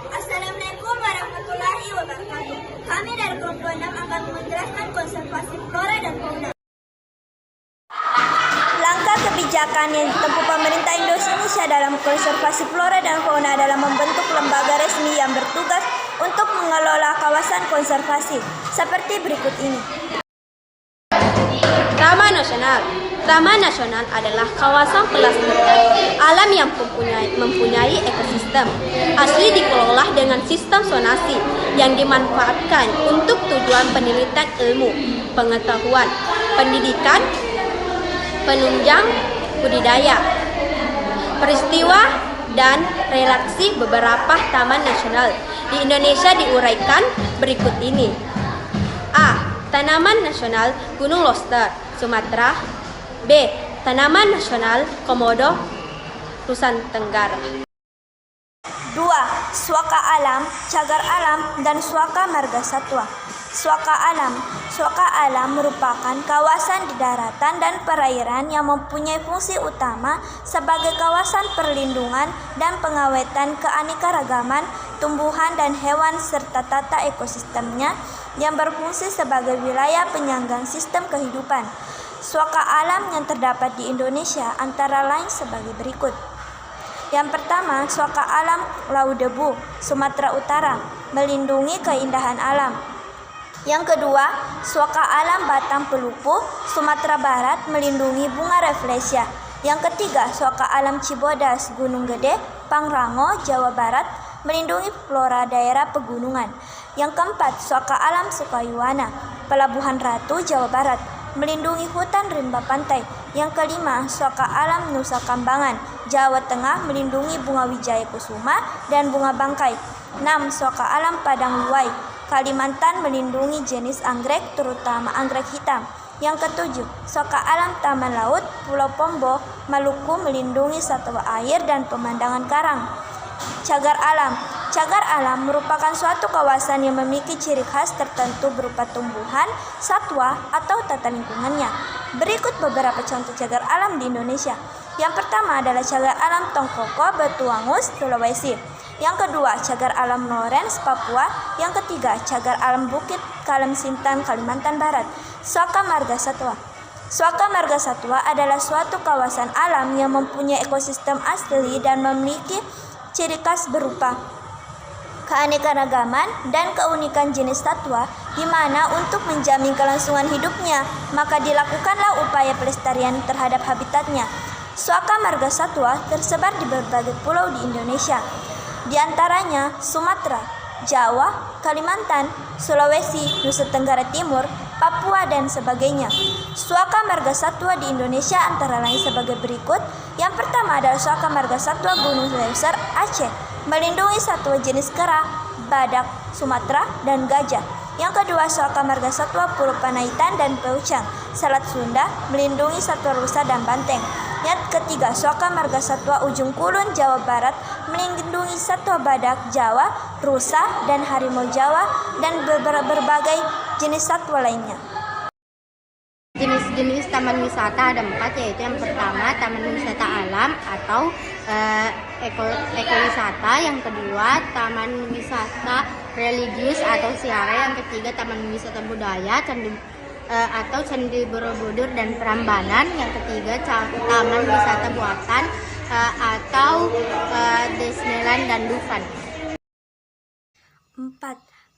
Assalamualaikum warahmatullahi wabarakatuh. Kami dari kelompok 6 akan menjelaskan konservasi flora dan fauna. Langkah kebijakan yang ditempuh pemerintah Indonesia dalam konservasi flora dan fauna adalah membentuk lembaga resmi yang bertugas untuk mengelola kawasan konservasi seperti berikut ini. Taman Nasional. Taman Nasional adalah kawasan pelestarian alam yang mempunyai ekosistem asli dikelola dengan sistem zonasi yang dimanfaatkan untuk tujuan penelitian ilmu, pengetahuan, pendidikan, penunjang budidaya. Peristiwa dan relasi beberapa taman nasional di Indonesia diuraikan berikut ini. A. Tanaman Nasional Gunung Loster, Sumatera. B. Tanaman Nasional Komodo, Nusa Tenggara. 2. Suaka alam, cagar alam, dan suaka marga satwa. Suaka alam. Suaka alam merupakan kawasan di daratan dan perairan yang mempunyai fungsi utama sebagai kawasan perlindungan dan pengawetan keanekaragaman tumbuhan dan hewan serta tata ekosistemnya yang berfungsi sebagai wilayah penyangga sistem kehidupan. Suaka alam yang terdapat di Indonesia antara lain sebagai berikut. Yang pertama, suaka alam Laudebu, Sumatera Utara, melindungi keindahan alam. Yang kedua, suaka alam Batang Pelupu, Sumatera Barat, melindungi bunga rafflesia. Yang ketiga, suaka alam Cibodas, Gunung Gede, Pangrango, Jawa Barat, melindungi flora daerah pegunungan. Yang keempat, suaka alam Sukayuwana, Pelabuhan Ratu, Jawa Barat, melindungi hutan rimba pantai. Yang kelima, suaka alam Nusa Kambangan, Jawa Tengah, melindungi bunga wijaya kusuma dan bunga bangkai. 6. Suaka alam Padang Luwai, Kalimantan, melindungi jenis anggrek terutama anggrek hitam. Yang ketujuh, suaka alam Taman Laut Pulau Pombo, Maluku, melindungi satwa air dan pemandangan karang. Cagar alam. Cagar alam merupakan suatu kawasan yang memiliki ciri khas tertentu berupa tumbuhan, satwa, atau tata lingkungannya. Berikut beberapa contoh cagar alam di Indonesia. Yang pertama adalah cagar alam Tongkoko, Batuangus, Sulawesi. Yang kedua, cagar alam Lorentz, Papua. Yang ketiga, cagar alam Bukit Kalem Sintan, Kalimantan Barat. Suaka marga satwa. Suaka marga satwa adalah suatu kawasan alam yang mempunyai ekosistem asli dan memiliki ciri khas berupa keanekaragaman dan keunikan jenis satwa, di mana untuk menjamin kelangsungan hidupnya, maka dilakukanlah upaya pelestarian terhadap habitatnya. Suaka marga satwa tersebar di berbagai pulau di Indonesia, di antaranya Sumatera, Jawa, Kalimantan, Sulawesi, Nusa Tenggara Timur, Papua, dan sebagainya. Suaka marga satwa di Indonesia antara lain sebagai berikut. Yang pertama adalah suaka marga satwa Gunung Leuser, Aceh, melindungi satwa jenis kera, badak, Sumatera, dan gajah. Yang kedua, suaka marga satwa Pulau Panaitan dan Peucang, Selat Sunda, melindungi satwa rusa dan banteng. Yang ketiga, suaka marga satwa Ujung Kulon, Jawa Barat, melindungi satwa badak Jawa, rusa, dan harimau Jawa, dan berbagai jenis satwa lainnya. Jenis-jenis taman wisata ada 4, yaitu yang pertama taman wisata alam atau ekowisata, yang kedua taman wisata religius atau siara, yang ketiga taman wisata budaya atau Candi Borobudur dan Prambanan, yang ketiga taman wisata buatan atau Disneyland dan Dufan. 4.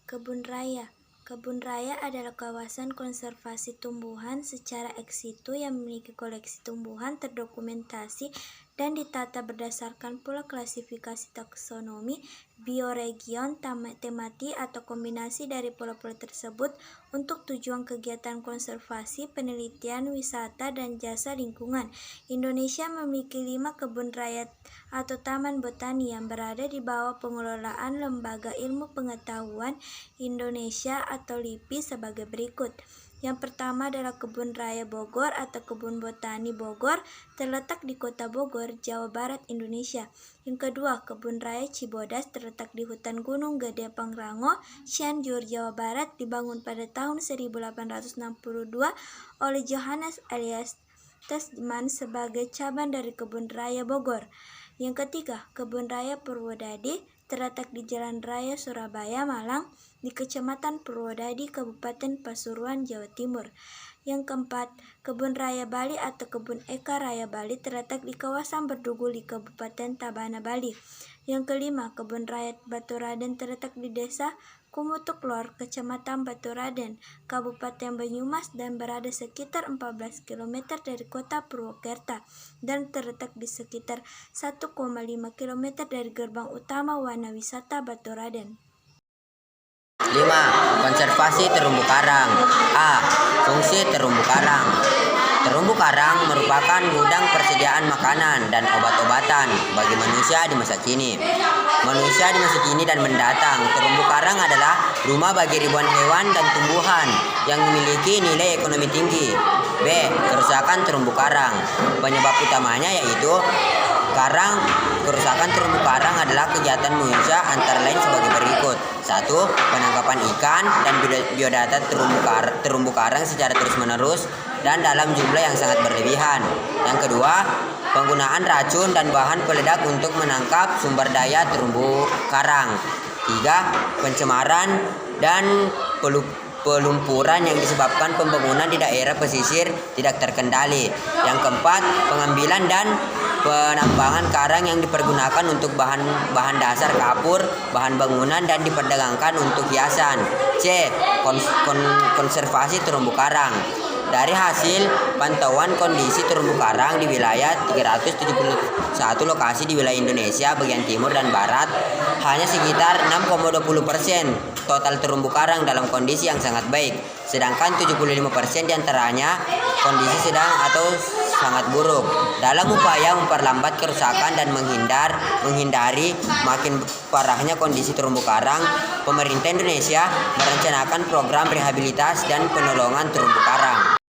Kebun raya. Kebun raya adalah kawasan konservasi tumbuhan secara ex situ yang memiliki koleksi tumbuhan terdokumentasi dan ditata berdasarkan pula klasifikasi taksonomi, bioregion, temati, atau kombinasi dari pola-pola tersebut untuk tujuan kegiatan konservasi, penelitian, wisata, dan jasa lingkungan. Indonesia memiliki 5 kebun raya atau taman botani yang berada di bawah pengelolaan Lembaga Ilmu Pengetahuan Indonesia atau LIPI sebagai berikut. Yang pertama adalah Kebun Raya Bogor atau Kebun Botani Bogor, terletak di Kota Bogor, Jawa Barat, Indonesia. Yang kedua, Kebun Raya Cibodas, terletak di Hutan Gunung Gede Pangrango, Cianjur, Jawa Barat, dibangun pada tahun 1862 oleh Johannes Elias Tasman sebagai cabang dari Kebun Raya Bogor. Yang ketiga, Kebun Raya Purwodadi, terletak di Jalan Raya Surabaya, Malang, di Kecamatan Purwodadi, Kabupaten Pasuruan, Jawa Timur. Yang keempat, Kebun Raya Bali atau Kebun Eka Raya Bali terletak di kawasan Berdugul di Kabupaten Tabanan, Bali. Yang kelima, Kebun Raya Baturaden terletak di Desa Kumutuk Lor, Kecamatan Baturaden, Kabupaten Banyumas dan berada sekitar 14 km dari kota Purwokerto dan terletak di sekitar 1,5 km dari gerbang utama Wana Wisata Baturaden. 5. Konservasi terumbu karang. A. Fungsi terumbu karang. Terumbu karang merupakan gudang persediaan makanan dan obat-obatan bagi manusia di masa kini. Manusia di masa kini dan mendatang, terumbu karang adalah rumah bagi ribuan hewan dan tumbuhan yang memiliki nilai ekonomi tinggi. B. Kerusakan terumbu karang. Penyebab utamanya yaitu kerusakan terumbu karang adalah kegiatan manusia antara lain sebagai berikut. 1. Penangkapan ikan dan biodata terumbu karang secara terus-menerus dan dalam jumlah yang sangat berlebihan. Yang kedua, penggunaan racun dan bahan peledak untuk menangkap sumber daya terumbu karang. 3. Pencemaran dan pelumpuran yang disebabkan pembangunan di daerah pesisir tidak terkendali. Yang keempat, pengambilan dan penambangan karang yang dipergunakan untuk bahan dasar kapur, bahan bangunan dan diperdagangkan untuk hiasan. C. Konservasi terumbu karang. Dari hasil pantauan kondisi terumbu karang di wilayah 371 lokasi di wilayah Indonesia bagian timur dan barat, hanya sekitar 6,20% total terumbu karang dalam kondisi yang sangat baik, sedangkan 75% diantaranya kondisi sedang atau sangat buruk. Dalam upaya memperlambat kerusakan dan menghindari makin parahnya kondisi terumbu karang, pemerintah Indonesia merencanakan program rehabilitasi dan penolongan terumbu karang.